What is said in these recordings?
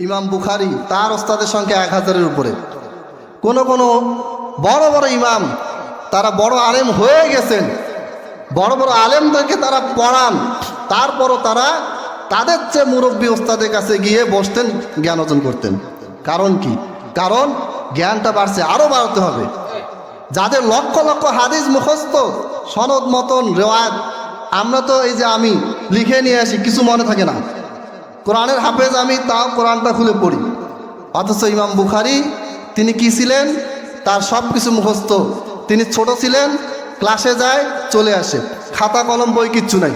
ইমাম বুখারী তার ওস্তাদের সংখ্যা 1000-এর উপরে। কোন কোন বড় বড় ইমাম তারা বড় আলেম হয়ে গেছেন, বড় বড় আলেমদেরকে তারা পড়ান, তারপরও তারা তাদের চেয়ে মুরব্বী ওস্তাদের কাছে গিয়ে বসতেন, জ্ঞান অর্জন করতেন। কারণ কি? কারণ জ্ঞানটা বাড়ছে, আরও বাড়তে হবে। যাদের লক্ষ লক্ষ হাদিস মুখস্থ, সনদ মতন রেওয়ায়াত, আমরা তো এই যে আমি লিখে নিয়ে আসি, কিছু মনে থাকে না। কোরআনের হাফেজ আমি, তাও কোরআনটা খুলে পড়ি। অথচ ইমাম বুখারী তিনি কি ছিলেন? তার সব কিছু মুখস্থ। তিনি ছোট ছিলেন, ক্লাসে যায় চলে আসে, খাতা কলম বই কিচ্ছু নাই।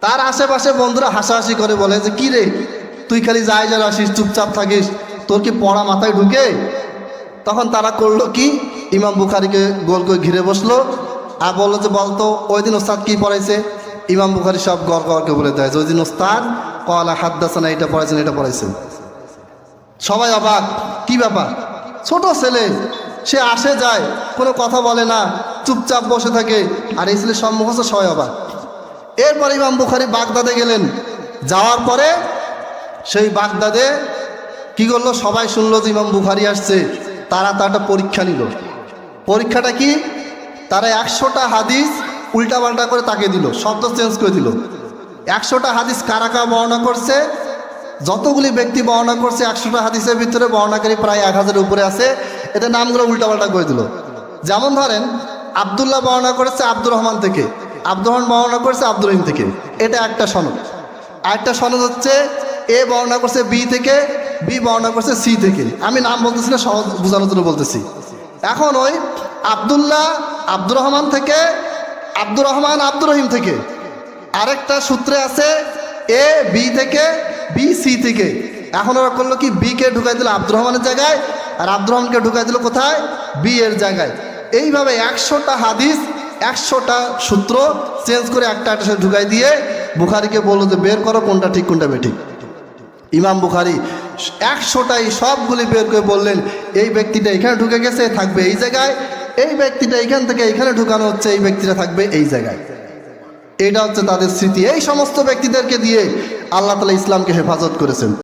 তার আশেপাশে বন্ধুরা হাসাহাসি করে, বলে যে কি রে তুই খালি যাই যা আসিস, চুপচাপ থাকিস, তোর কি পড়া মাথায় ঢুকে? তখন তারা করলো কি, ইমাম বুখারীকে গোল করে ঘিরে বসলো আর বললো যে বলতো ওই দিন ওস্তাদ কি পড়াইছে? ইমাম বুখারী সব গড় গড়কে বলে দেয় যে ওই দিন ওস্তাদ কলা হাদ্দাসানা এটা পড়াইছেন, এটা পড়াইছেন। সবাই অবাক, কি ব্যাপার? ছোট ছেলে, সে আসে যায়, কোনো কথা বলে না, চুপচাপ বসে থাকে, আর এই ছেলে সম্মুখ হচ্ছে, সবাই অবাক। এরপর ইমাম বুখারী বাগদাদে গেলেন। যাওয়ার পরে সেই বাগদাদে কি করলো, সবাই শুনলো যে ইমাম বুখারী আসছে। তারা একটা পরীক্ষা নিল। পরীক্ষাটা কি? তারা 100টা হাদিস উল্টাপাল্টা করে তাকে দিল, শব্দ চেঞ্জ করে দিল। 100টা হাদিস কারা কারা বর্ণনা করছে, যতগুলি ব্যক্তি বর্ণনা করছে 100টা হাদিসের ভিতরে বর্ণনাকারী প্রায় 1000-এর উপরে আছে। এদের নামগুলো উল্টাপাল্টা করে দিল। যেমন ধরেন আবদুল্লাহ বর্ণনা করেছে আব্দুর রহমান থেকে, আব্দুর রহমান বর্ণনা করেছে আব্দুর রহিম থেকে, এটা একটা সনদ। আরেকটা সনদ হচ্ছে এ বর্ণনা করছে বি থেকে, বি বর্ণনা করছে সি থেকে। আমি নাম বলতেছি না, সহজ বোঝানোর জন্য বলতেছি। এখন ওই আবদুল্লাহ আব্দুর রহমান থেকে, আব্দুর রহমান আব্দুর রহিম থেকে, আরেকটা সূত্রে আছে এ বি থেকে, বি সি থেকে। এখন ওরা করলো কি, বি কে ঢুকাই দিল আব্দুর রহমানের জায়গায়, আর আব্দুর রহমানকে ঢুকাই দিল কোথায়? বি এর জায়গায়। এইভাবে 100টা হাদিস 100টা সূত্র চেঞ্জ করে একটা একটা সাথে ঢুকাই দিয়ে বুখারীকে বললো যে বের করো কোনটা ঠিক কোনটা বেঠিক। ইমাম বুখারী 100টাই সবগুলি বের করে বললেন, এই ব্যক্তিটা এখানে ঢুকে গেছে, থাকবে এই জায়গায়, এই ব্যক্তিটা এখান থেকে এখানে ঢুকানো হচ্ছে, এই ব্যক্তিটা থাকবে এই জায়গায়। এটা হচ্ছে তাদের স্মৃতি। এই সমস্ত ব্যক্তিদেরকে দিয়ে আল্লাহ তাআলা ইসলামকে হেফাজত করেছেন।